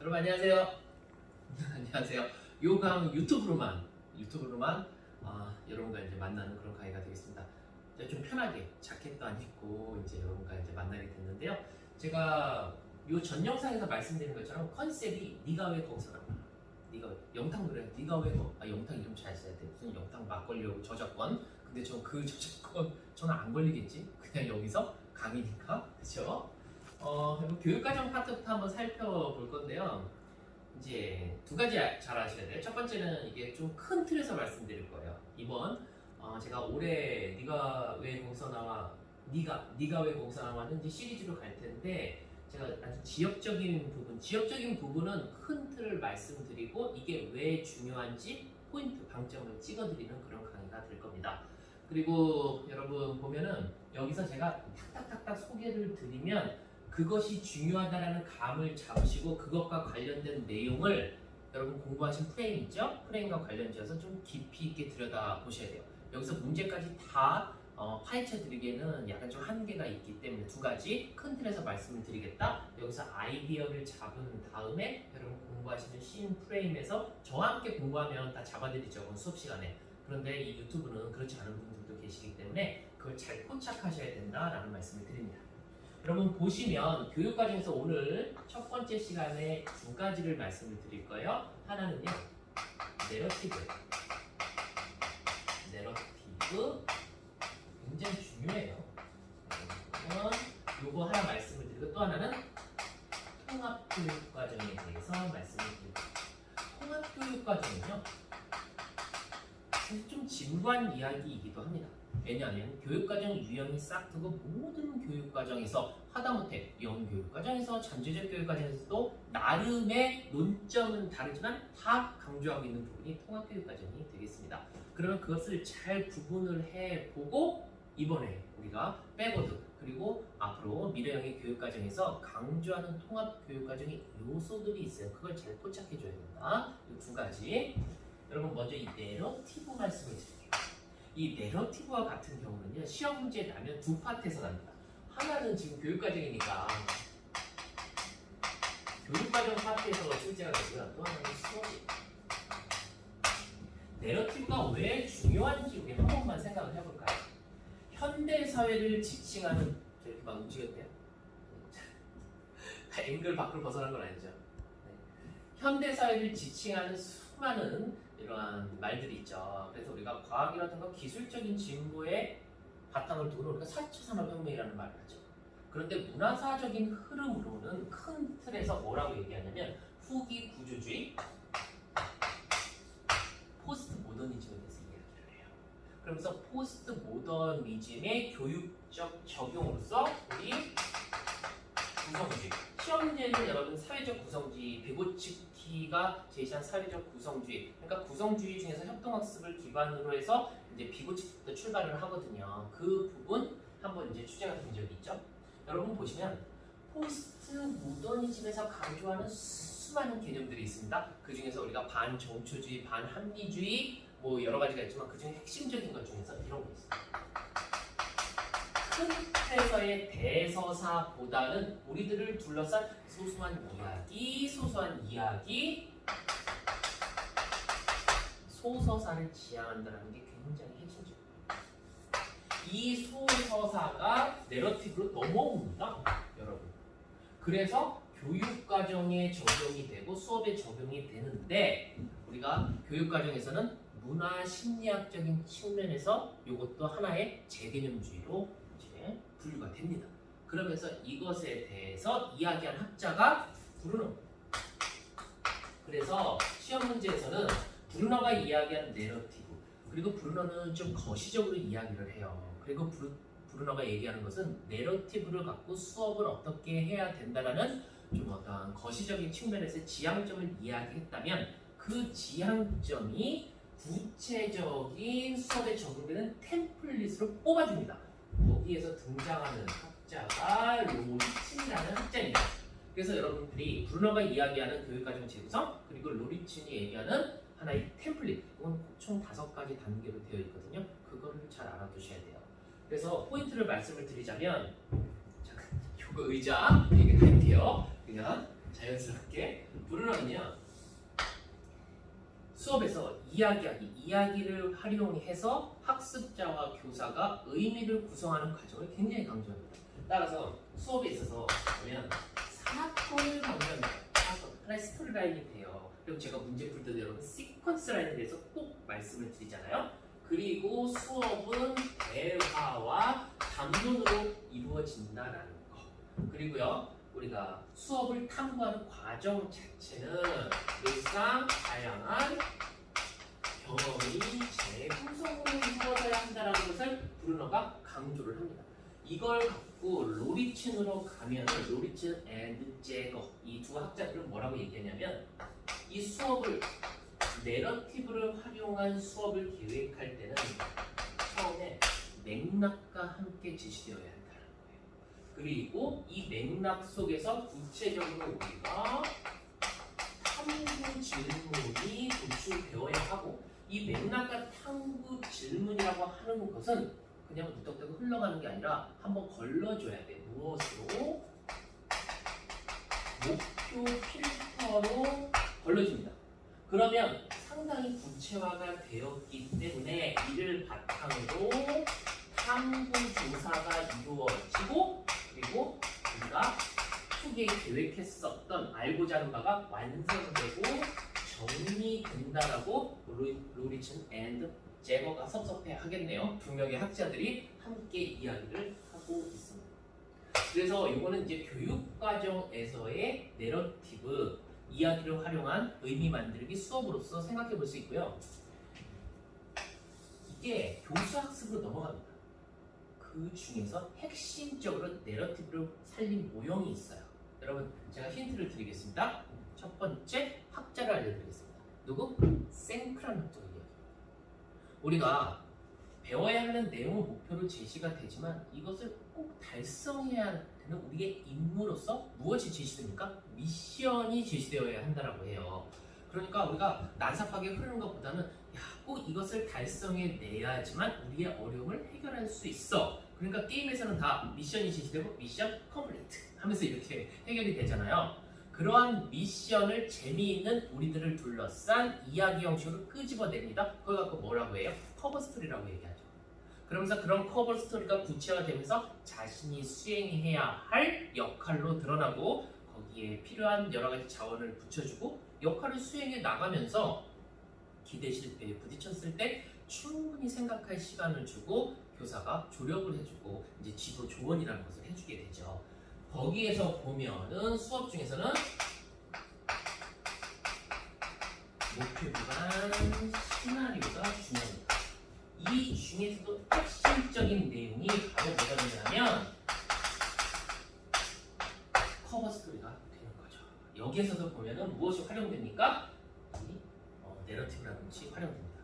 여러분 안녕하세요. 안녕하세요. 요 강 유튜브로만 여러분과 이제 만나는 그런 강의가 되겠습니다. 이제 좀 편하게 자켓도 안 입고 이제 여러분과 이제 만나게 됐는데요. 제가 요 전 영상에서 말씀드린 것처럼 컨셉이 네가 왜 거기서 나와? 네가 왜? 영탁 노래 네가 왜 거? 영탁 이름 잘 써야 돼. 무슨 영탁 막걸리하고 저작권. 근데 저 그 저작권 저는 안 걸리겠지? 그냥 여기서 강의니까 그렇죠? 교육과정 파트부터 한번 살펴볼 건데요. 이제 두 가지 잘 아셔야 돼요. 첫 번째는 이게 좀 큰 틀에서 말씀드릴 거예요. 이번 제가 올해 네가 왜 거기서 나와, 네가 왜 거기서 나왔는지 시리즈로 갈 텐데 제가 아주 지역적인 부분은 큰 틀을 말씀드리고 이게 왜 중요한지 포인트, 방점을 찍어드리는 그런 강의가 될 겁니다. 그리고 여러분 보면은 여기서 제가 탁탁탁탁 소개를 드리면 그것이 중요하다라는 감을 잡으시고 그것과 관련된 내용을 여러분 공부하신 프레임 있죠? 프레임과 관련지어서 좀 깊이 있게 들여다보셔야 돼요. 여기서 문제까지 다 파헤쳐 드리기에는 약간 좀 한계가 있기 때문에 두 가지 큰 틀에서 말씀을 드리겠다. 여기서 아이디어를 잡은 다음에 여러분 공부하시는 씬 프레임에서 저와 함께 공부하면 다 잡아드리죠. 수업 시간에. 그런데 이 유튜브는 그렇지 않은 분들도 계시기 때문에 그걸 잘 포착하셔야 된다라는 말씀을 드립니다. 여러분 보시면 교육과정에서 오늘 첫 번째 시간에 두 가지를 말씀을 드릴 거예요. 하나는요, 내러티브 굉장히 중요해요. 그러면 요거 하나 말씀을 드리고 또 하나는 통합교육과정에 대해서 말씀을 드립니다. 통합교육과정은요 사실 좀 진부한 이야기이기도 합니다. 왜냐하면 교육과정 유형이 싹트고 모든 교육과정에서 하다못해 영교육과정에서 잠재적 교육과정에서도 나름의 논점은 다르지만 다 강조하고 있는 부분이 통합교육과정이 되겠습니다. 그러면 그것을 잘 구분을 해보고 이번에 우리가 백워드 그리고 앞으로 미래형의 교육과정에서 강조하는 통합교육과정의 요소들이 있어요. 그걸 잘 포착해줘야 된다. 이 두 가지. 여러분 먼저 이 내러티브 말씀을 드릴게요. 이 내러티브와 같은 경우는요, 시험 문제 나면 두 파트에서 납니다. 하나는 지금 교육과정이니까 교육과정 파트에서 출제가 되고요. 또 하나는 수업이에요. 내러티브가 왜 중요한지 우리 한 번만 생각을 해볼까요? 현대 사회를 지칭하는, 이렇게 막 움직였대요. 앵글 밖으로 벗어난 건 아니죠. 네. 현대 사회를 지칭하는 수많은 이러한 말들이 있죠. 그래서 우리가 과학이라든가 기술적인 진보에 바탕을 두고 우리가 4차 산업혁명이라는 말을 하죠. 그런데 문화사적인 흐름으로는 큰 틀에서 뭐라고 얘기하냐면 후기 구조주의, 포스트 모더니즘에 대해서 이야기를 해요. 그러면서 포스트 모더니즘의 교육적 적용으로서 우리 구성주의, 시험 문제는 여러분 사회적 구성주의, 비고치키가 제시한 사회적 구성주의, 그러니까 구성주의 중에서 협동학습을 기반으로 해서 이제 비고치키부터 출발을 하거든요. 그 부분 한번 이제 추진가 된 적이 있죠. 여러분 보시면 포스트 모더니즘에서 강조하는 수많은 개념들이 있습니다. 그 중에서 우리가 반정초주의, 반합리주의 뭐 여러 가지가 있지만 그 중에 핵심적인 것 중에서 이런 거 있습니다. 큰 틀에서의 대서사보다는 우리들을 둘러싼 소소한 이야기, 소서사를 지향한다는 게 굉장히 핵심적이에요. 이 소서사가 내러티브로 넘어옵니다, 여러분. 그래서 교육과정에 적용이 되고 수업에 적용이 되는데 우리가 교육과정에서는 문화심리학적인 측면에서 이것도 하나의 재개념주의로 이제 분류가 됩니다. 그러면서 이것에 대해서 이야기한 학자가 브루노. 그래서 시험 문제에서는 브루노가 이야기한 내러티브, 그리고 브루노는 좀 거시적으로 이야기를 해요. 그리고 브루노가 얘기하는 것은 내러티브를 갖고 수업을 어떻게 해야 된다라는 좀 어떤 거시적인 측면에서 지향점을 이야기했다면 그 지향점이 구체적인 수업에 적용되는 템플릿으로 뽑아줍니다. 거기에서 등장하는 학자가 로리친이라는 학자입니다. 그래서 여러분들이 브루너가 이야기하는 교육과정 재구성, 그리고 로리친이 얘기하는 하나의 템플릿, 이건 총 5가지 단계로 되어 있거든요. 그거를 잘 알아두셔야 돼요. 그래서 포인트를 말씀을 드리자면, 잠깐, 요거 의자 얘기를 할게요. 그냥 자연스럽게. 브루너는요, 수업에서 이야기를 활용해서 학습자와 교사가 의미를 구성하는 과정을 굉장히 강조합니다. 따라서 수업에 있어서 보면 사건을 강조합니다. 하나의 스토리 라인이 돼요. 그리고 제가 문제 풀 때도 여러분 시퀀스 라인에 대해서 꼭 말씀을 드리잖아요. 그리고 수업은 대화와 담론으로 이루어진다라는 거. 그리고요, 우리가 수업을 탐구하는 과정 자체는 늘상 다양한 경험이 재구성으로 이루어져야 한다는 것을 브루너가 강조를 합니다. 이걸 갖고 로리친으로 가면 로리친 앤드 제거 이 두 학자들은 뭐라고 얘기하냐면 이 수업을 내러티브를 활용한 수업을 계획할 때는 처음에 맥락과 함께 제시되어야 한다는 거예요. 그리고 이 맥락 속에서 구체적으로 우리가 탐구 질문이 도출되어야 하고, 이 맥락과 탐구 질문이라고 하는 것은 그냥 무턱대고 흘러가는 게 아니라 한번 걸러줘야 돼. 무엇으로? 목표 필터로 걸러줍니다. 그러면 상당히 구체화가 되었기 때문에 이를 바탕으로 탐구 조사가 이루어지고, 그리고 우리가 크게 계획했었던 알고자 하는 바가 완성되고 정리된다라고 로리친 앤드 제거가 섭섭해 하겠네요. 두 명의 학자들이 함께 이야기를 하고 있습니다. 그래서 이거는 이제 교육과정에서의 내러티브 이야기를 활용한 의미 만들기 수업으로서 생각해 볼 수 있고요. 이게 교수 학습으로 넘어갑니다. 그 중에서 핵심적으로 내러티브를 살린 모형이 있어요. 여러분, 제가 힌트를 드리겠습니다. 첫 번째 학자를 알려드리겠습니다. 누구? 생크란 학자의 이야기입니다. 우리가 배워야 하는 내용은 목표로 제시가 되지만 이것을 꼭 달성해야 되는 우리의 임무로서 무엇이 제시됩니까? 미션이 제시되어야 한다고 해요. 그러니까 우리가 난삽하게 흐르는 것보다는 꼭 이것을 달성해내야지만 우리의 어려움을 해결할 수 있어. 그러니까 게임에서는 다 미션이 제시되고 미션 컴플리트 하면서 이렇게 해결이 되잖아요. 그러한 미션을 재미있는 우리들을 둘러싼 이야기 형식으로 끄집어냅니다. 그걸 갖고 뭐라고 해요? 커버 스토리라고 얘기하죠. 그러면서 그런 커버 스토리가 구체화되면서 자신이 수행해야 할 역할로 드러나고, 거기에 필요한 여러 가지 자원을 붙여주고 역할을 수행해 나가면서 기대 실패에 부딪혔을 때 충분히 생각할 시간을 주고 교사가 조력을 해주고 이제 지도 조언이라는 것을 해주게 되죠. 거기에서 보면은 수업 중에서는 목표 기반 시나리오가 중요합니다. 이 중에서도 핵심적인 내용이 바로 뭐가 되냐면 커버 스토리가 되는 거죠. 여기에서도 보면은 무엇이 활용됩니까? 내러티브라든지 활용됩니다.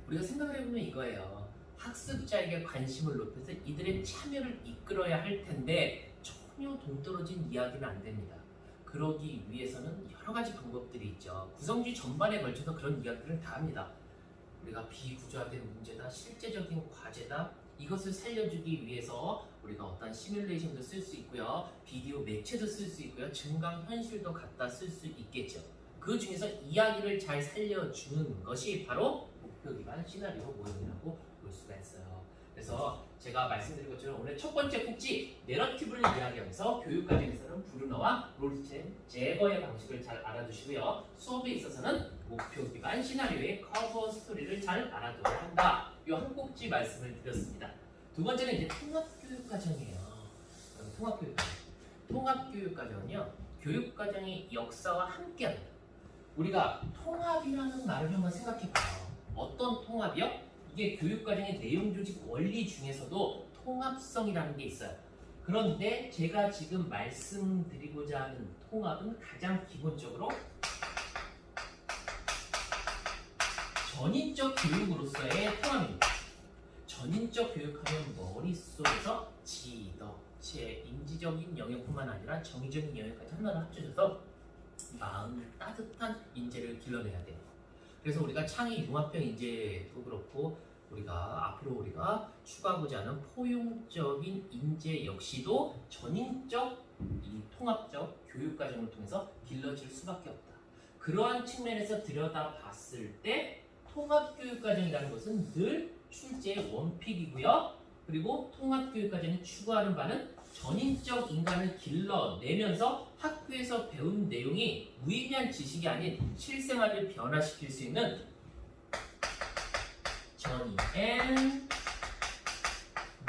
우리가 생각을 해보면 이거예요. 학습자에게 관심을 높여서 이들의 참여를 이끌어야 할 텐데 전혀 동떨어진 이야기는 안 됩니다. 그러기 위해서는 여러 가지 방법들이 있죠. 구성주의 전반에 걸쳐서 그런 이야기를 다 합니다. 우리가 비구조화된 문제다, 실제적인 과제다, 이것을 살려주기 위해서 우리가 어떤 시뮬레이션도 쓸 수 있고요, 비디오 매체도 쓸 수 있고요, 증강현실도 갖다 쓸 수 있겠죠. 그 중에서 이야기를 잘 살려주는 것이 바로 목표 기반 시나리오 모형이라고 볼 수가 있어요. 그래서 제가 말씀드린 것처럼 오늘 첫 번째 꼭지 내러티브를 이야기하면서 교육과정에서는 브루너와 로리친 제거의 방식을 잘 알아두시고요. 수업에 있어서는 목표 기반 시나리오의 커버 스토리를 잘 알아둬야 한다. 이 한 꼭지 말씀을 드렸습니다. 두 번째는 이제 통합교육과정이에요. 통합교육과정은요, 교육과정의 역사와 함께합니다. 우리가 통합이라는 말을 한번 생각해봐요. 어떤 통합이요? 이게 교육과정의 내용 조직 원리 중에서도 통합성이라는 게 있어요. 그런데 제가 지금 말씀드리고자 하는 통합은 가장 기본적으로 전인적 교육으로서의 통합입니다. 전인적 교육하면 머릿속에서 지덕체, 인지적인 영역뿐만 아니라 정의적인 영역까지 하나로 합쳐져서 마음을 따뜻한 인재를 길러내야 돼요. 그래서 우리가 창의 융합형 인재도 그렇고 앞으로 우리가 추구하고자 하는 포용적인 인재 역시도 전인적 이 통합적 교육과정을 통해서 길러질 수밖에 없다. 그러한 측면에서 들여다봤을 때 통합교육과정이라는 것은 늘 출제의 원픽이고요. 그리고 통합교육과정이 추구하는 바는 전인적 인간을 길러내면서 학교에서 배운 내용이 무의미한 지식이 아닌 실생활을 변화시킬 수 있는 전이엔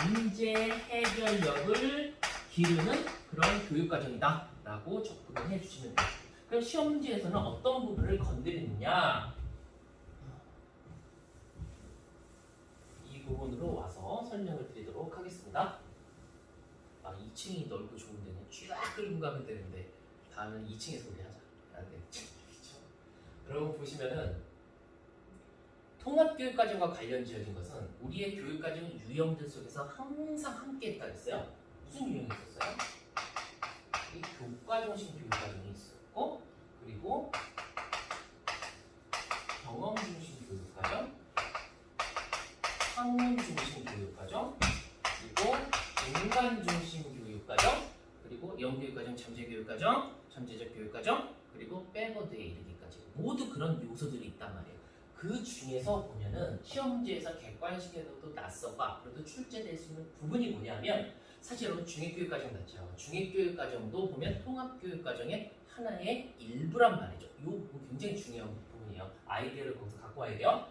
문제 해결력을 기르는 그런 교육과정이다 라고 접근을 해주시면 돼요. 그럼 시험 문제에서는 어떤 부분을 건드리느냐, 이 부분으로 와서 설명을 드리도록 하겠습니다. 2층이 넓고 좋은데 쫙 끌고 가면 되는데 다음은 2층에서 우리 하자. 여러분 보시면은 통합교육과정과 관련 지어진 것은 우리의 교육과정 유형들 속에서 항상 함께 했다 그랬어요. 무슨 유형이 있었어요? 이 교과정식 교육과정이 있었고, 그리고 경험중심 교육과정, 학문중심 교육과정, 그리고 인간중심 교육과정, 그리고 영교육과정, 잠재교육과정, 잠재적 교육과정, 그리고 백워드에 이르기까지 모두 그런 요소들이 있단 말이에요. 그 중에서 보면은 시험 문제에서 객관식에서도 낯서고 앞으로도 출제될 수 있는 부분이 뭐냐면, 사실 여러분 중액교육과정 같죠. 중액교육과정도 보면 통합교육과정의 하나의 일부란 말이죠. 이 부분 굉장히 중요한 부분이에요. 아이디어를 거기서 갖고 와야 돼요.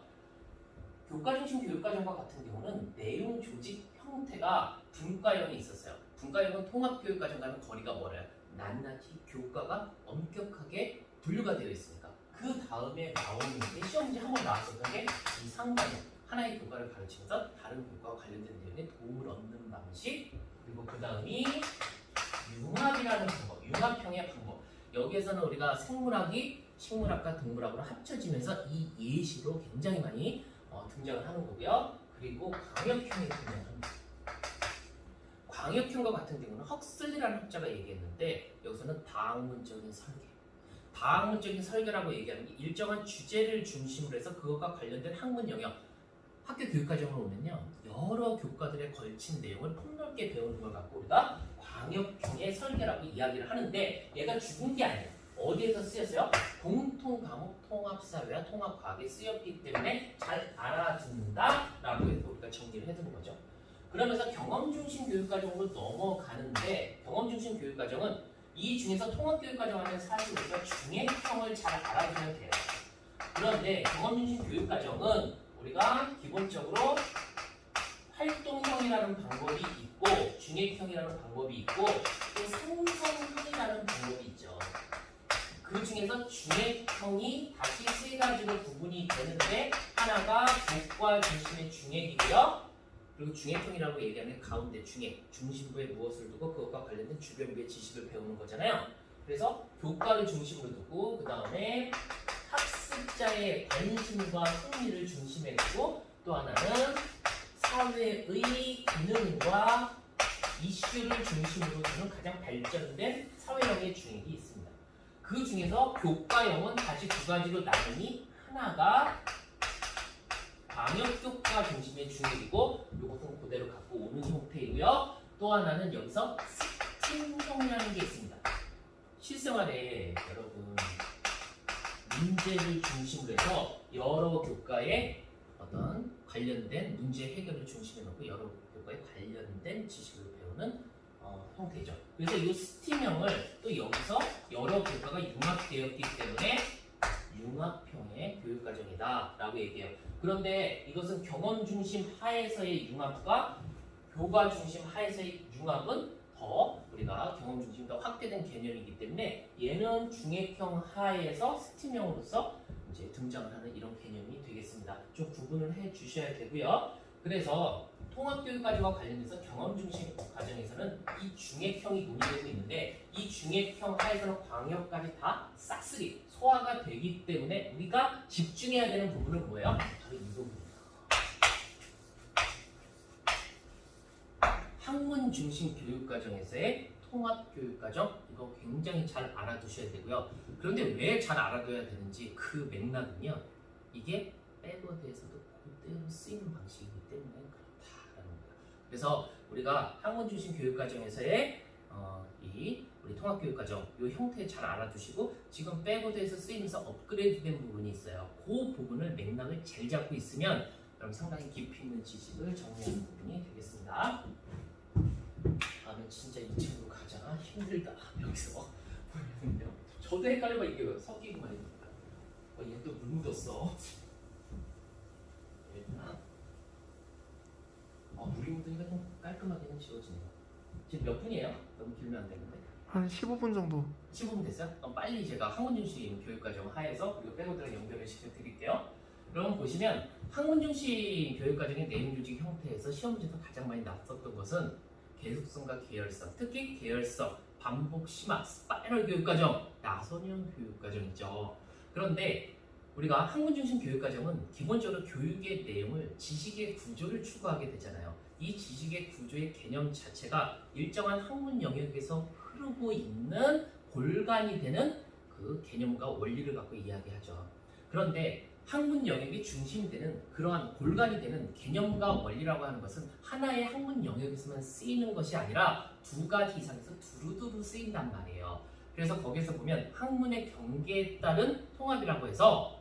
교과중심 교육과정과 같은 경우는 내용 조직 형태가 분과형이 있었어요. 분과형은 통합교육과정과는 거리가 멀어요. 낱낱이 교과가 엄격하게 분류가 되어 있으니까. 그 다음에 나오는 게 시험 문제 한 번 나왔었던 게 이 상반형, 하나의 교과를 가르치면서 다른 교과와 관련된 내용에 도움을 얻는 방식, 그리고 그 다음이 융합이라는 방법, 융합형의 방법. 여기에서는 우리가 생물학이 식물학과 동물학으로 합쳐지면서 이 예시로 굉장히 많이 등장을 하는 거고요. 그리고 광역형이 등장합니다. 광역형과 같은 경우는 헉슬리라는 학자가 얘기했는데, 여기서는 다학문적인 설계, 다학문적인 설계라고 얘기하는 게 일정한 주제를 중심으로 해서 그것과 관련된 학문 영역, 학교 교육과정으로 오면요, 여러 교과들에 걸친 내용을 폭넓게 배우는 걸 갖고 우리가 광역형의 설계라고 이야기를 하는데, 얘가 죽은 게 아니에요. 어디에서 쓰였어요? 공통과목 통합사회와 통합과학에 쓰였기 때문에 잘 알아듣는다라고 해서 우리가 정리를 해두는 거죠. 그러면서 경험중심 교육과정으로 넘어가는데, 경험중심 교육과정은 이 중에서 통합교육과정 하면 사실 우리가 중액형을 잘 알아두면 돼요. 그런데 경험중심 교육과정은 우리가 기본적으로 활동형이라는 방법이 있고, 중액형이라는 방법이 있고, 또 생성형이라는 방법이 있죠. 그 중에서 중액형이 다시 세 가지로 구분이 되는데, 하나가 교과 중심의 중액이고요. 그리고 중액형이라고 얘기하는 게 가운데 중액, 중심부에 무엇을 두고 그것과 관련된 주변부의 지식을 배우는 거잖아요. 그래서 교과를 중심으로 두고, 그 다음에 학습자의 관심과 흥미를 중심에 두고, 또 하나는 사회의 기능과 이슈를 중심으로 두는 가장 발전된 사회형의 중액이 있습니다. 그 중에서 교과형은 다시 두 가지로 나누니, 하나가 광역교과 중심의 중액이고, 이것은 그대로 갖고 오는 형태이고요. 또 하나는 여기서 스팀형이라는 게 있습니다. 실생활에 여러분 문제를 중심으로 해서 여러 교과에 어떤 관련된 문제 해결을 중심에 놓고 여러 교과에 관련된 지식을 배우는 형태죠. 그래서 이 스팀형을 또 여기서 여러 교과가 융합되었기 때문에 융합형의 교육과정이다 라고 얘기해요. 그런데 이것은 경험 중심 하에서의 융합과 교과 중심 하에서의 융합은 더 우리가 경험 중심이 더 확대된 개념이기 때문에 얘는 중액형 하에서 스팀형으로서 이제 등장을 하는 이런 개념이 되겠습니다. 좀 구분을 해 주셔야 되고요. 그래서 통합교육과정과 관련해서 경험 중심 과정에서는 이 중액형이 논의되고 있는데, 이 중액형 하에서는 광역까지 다 싹쓸이 소화가 되기 때문에 우리가 집중해야 되는 부분은 뭐예요? 바로 이 부분입니다. 학문 중심 교육과정에서의 통합교육과정, 이거 굉장히 잘 알아두셔야 되고요. 그런데 왜 잘 알아둬야 되는지 그 맥락은요, 이게 백워드에서도 그대로 쓰이는 방식이기 때문에 그렇다라는 거예요. 그래서 우리가 학문 중심 교육과정에서의 이 우리 통합교육과정 이 형태 잘 알아두시고 지금 백워드에서 쓰이면서 업그레이드된 부분이 있어요. 그 부분을 맥락을 잘 잡고 있으면 여러분 상당히 깊이 있는 지식을 정리하는 부분이 되겠습니다. 다음에 진짜 2층으로 가자. 힘들다. 여기서 보면요. 저도 헷갈려봐 이게 섞이고 말입니다. 얘 또 물 묻었어. 일단 물이 묻으니까 좀 깔끔하게는 지워지네요. 지금 몇 분이에요? 너무 길면 안 되는데. 한 15분 정도. 15분 됐어요? 그럼 빨리 제가 학문중심 교육과정 하에서 그리고 백워드랑 연결을 시켜드릴게요. 그럼 보시면 학문중심 교육과정의 내용 조직 형태에서 시험 문제에서 가장 많이 나왔었던 것은 계속성과 계열성, 특히 계열성, 반복 심화, 스파이럴 교육과정, 나선형 교육과정이죠. 그런데 우리가 학문중심 교육과정은 기본적으로 교육의 내용을 지식의 구조를 추구하게 되잖아요. 이 지식의 구조의 개념 자체가 일정한 학문 영역에서 흐르고 있는 골간이 되는 그 개념과 원리를 갖고 이야기하죠. 그런데 학문 영역이 중심되는 그러한 골간이 되는 개념과 원리라고 하는 것은 하나의 학문 영역에서만 쓰이는 것이 아니라 두 가지 이상에서 두루두루 쓰인단 말이에요. 그래서 거기서 보면 학문의 경계에 따른 통합이라고 해서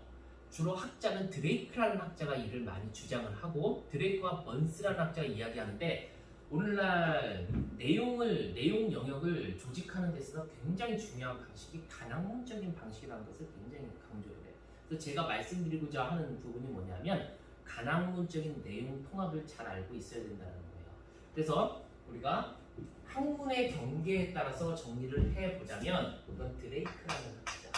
주로 학자는 드레이크라는 학자가 이를 많이 주장을 하고 드레이크와 번스라는 학자가 이야기하는데 오늘날 내용 영역을 조직하는 데 있어서 굉장히 중요한 방식이 간학문적인 방식이라는 것을 굉장히 강조를 해요. 그래서 제가 말씀드리고자 하는 부분이 뭐냐면 간학문적인 내용 통합을 잘 알고 있어야 된다는 거예요. 그래서 우리가 학문의 경계에 따라서 정리를 해보자면 이건 드레이크라는 학자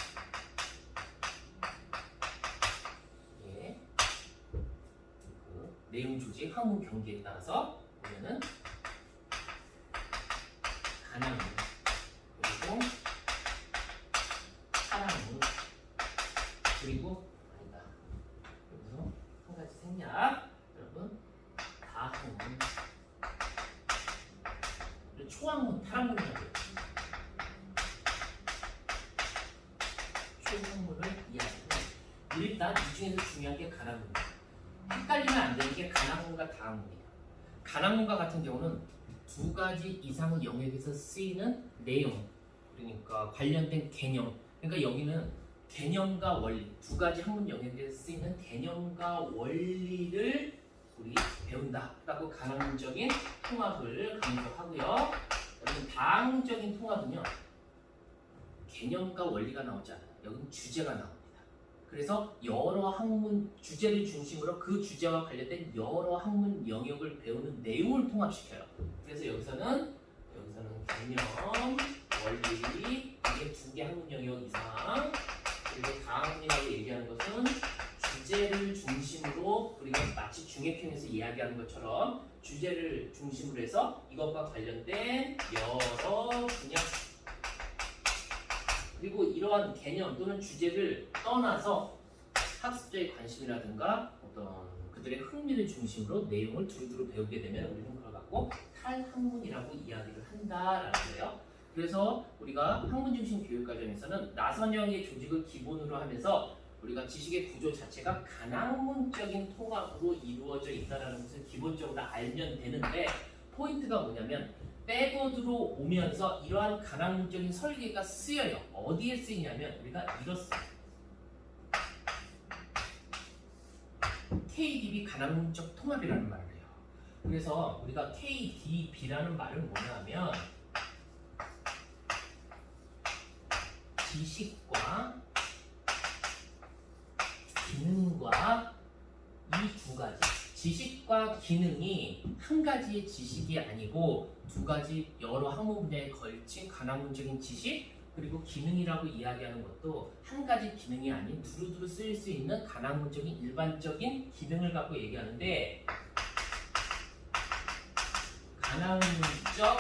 내용 조직, 학문 경계에 따라서 보면은 간학문 그리고 사랑문 그리고 아니다 여기서 한 가지 생략 여러분 다학문 그리고 초학문, 탈학문이라고 해요. 초학문을 이해하시면 일단 이 중에서 중요한 게 간학문입니다. 헷갈리면 안 되는 게 간학문과 다학문이에요. 간학문과 같은 경우는 두 가지 이상 영역에서 쓰이는 내용, 그러니까 관련된 개념. 그러니까 여기는 개념과 원리, 두 가지 학문 영역에서 쓰이는 개념과 원리를 우리 배운다라고 간학문적인 통합을 강조하고요. 여러분 다학문적인 통합은요, 개념과 원리가 나오지 않아요. 여기는 주제가 나옵니다. 그래서 여러 학문 주제를 중심으로 그 주제와 관련된 여러 학문 영역을 배우는 내용을 통합시켜요. 그래서 여기서는 개념, 원리 이게 두 개 학문 영역 이상 그리고 다학문이라고 얘기하는 것은 주제를 중심으로 우리가 마치 중해편에서 이야기하는 것처럼 주제를 중심으로 해서 이것과 관련된 여러 분야 그리고 이러한 개념 또는 주제를 떠나서 학습자의 관심이라든가 어떤 그들의 흥미를 중심으로 내용을 두루두루 배우게 되면 우리는 그걸 갖고 탈학문이라고 이야기를 한다라는 거예요. 그래서 우리가 학문 중심 교육 과정에서는 나선형의 조직을 기본으로 하면서 우리가 지식의 구조 자체가 간학문적인 통합으로 이루어져 있다는 것을 기본적으로 알면 되는데 포인트가 뭐냐면 백워드로 오면서 이러한 간학문적인 설계가 쓰여요. 어디에 쓰이냐면 우리가 이렇습니다. KDB 간학문적 통합이라는 말을 해요. 그래서 우리가 KDB라는 말은 뭐냐면 지식과 기능과 이 두 가지 지식과 기능이 한 가지의 지식이 아니고 두 가지 여러 학문 분야에 걸친 간학문적인 지식 그리고 기능이라고 이야기하는 것도 한 가지 기능이 아닌 두루두루 쓰일 수 있는 간학문적인 일반적인 기능을 갖고 얘기하는데 간학문적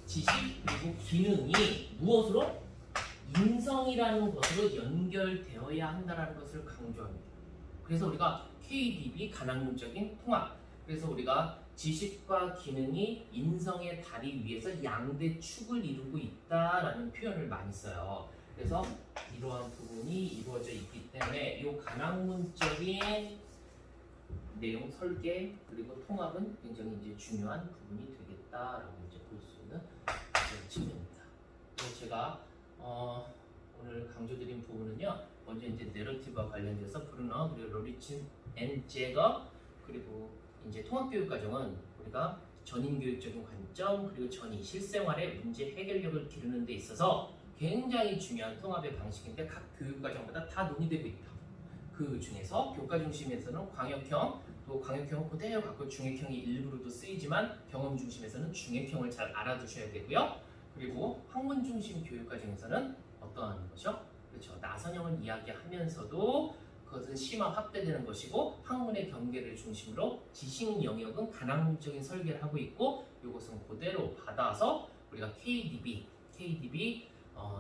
지식 그리고 기능이 무엇으로? 인성이라는 것으로 연결되어야 한다는 것을 강조합니다. 그래서 우리가 KDB 간학문적인 통합 그래서 우리가 지식과 기능이 인성의 다리 위에서 양대 축을 이루고 있다라는 표현을 많이 써요. 그래서 이러한 부분이 이루어져 있기 때문에 이 간학문적인 내용 설계 그리고 통합은 굉장히 이제 중요한 부분이 되겠다라고 이제 볼 수 있는 그런 측면입니다. 그래서 제가 오늘 강조드린 부분은요. 먼저 이제 내러티브와 관련돼서 브루너 그리고 로리친 앤 제거 그리고 이제 통합교육 과정은 우리가 전인교육적인 관점 그리고 전이 실생활의 문제 해결력을 기르는 데 있어서 굉장히 중요한 통합의 방식인데 각 교육과정마다 다 논의되고 있다. 그 중에서 교과 중심에서는 광역형, 또 광역형은 그대로 갖고 중액형이 일부러도 쓰이지만 경험 중심에서는 중액형을 잘 알아두셔야 되고요. 그리고 학문 중심 교육과정에서는 어떠한 것이요? 그렇죠. 나선형을 이야기하면서도 그것은 심화 확대되는 것이고 학문의 경계를 중심으로 지식 영역은 간학문적인 설계를 하고 있고 이것은 그대로 받아서 우리가 KDB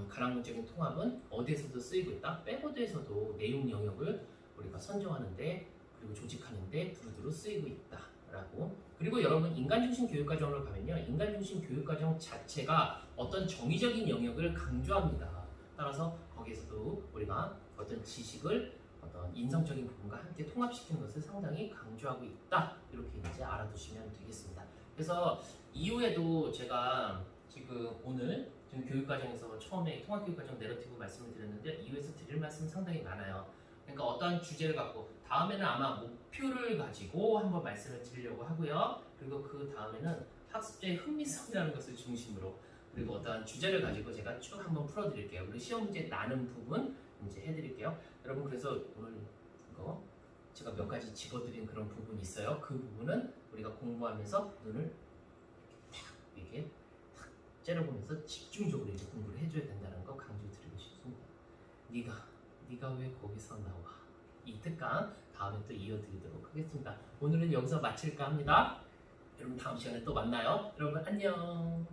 간학문적인 통합은 어디에서도 쓰이고 있다. 백워드에서도 내용 영역을 우리가 선정하는데 그리고 조직하는데 두루두루 쓰이고 있다라고. 그리고 여러분 인간중심 교육과정으로 가면요. 인간중심 교육과정 자체가 어떤 정의적인 영역을 강조합니다. 따라서 거기에서도 우리가 어떤 지식을 어떤 인성적인 부분과 함께 통합시키는 것을 상당히 강조하고 있다. 이렇게 이제 알아두시면 되겠습니다. 그래서 이후에도 제가 지금 오늘 지금 교육과정에서 처음에 통합교육과정 내러티브 말씀을 드렸는데 이후에서 드릴 말씀 상당히 많아요. 그러니까 어떠한 주제를 갖고 다음에는 아마 목표를 가지고 한번 말씀을 드리려고 하고요. 그리고 그 다음에는 학습자의 흥미성이라는 것을 중심으로 그리고 어떠한 주제를 가지고 제가 쭉 한번 풀어드릴게요. 그리고 시험 문제 나는 부분 이제 해드릴게요. 여러분 그래서 오늘 이거 제가 몇 가지 집어드린 그런 부분이 있어요. 그 부분은 우리가 공부하면서 눈을 이렇게 탁 째려보면서 집중적으로 이제 공부를 해줘야 된다는 거 강조드리고 싶습니다. 네가 왜 거기서 나와? 이 특강 다음에 또 이어드리도록 하겠습니다. 오늘은 여기서 마칠까 합니다. 여러분 다음 시간에 또 만나요. 여러분 안녕.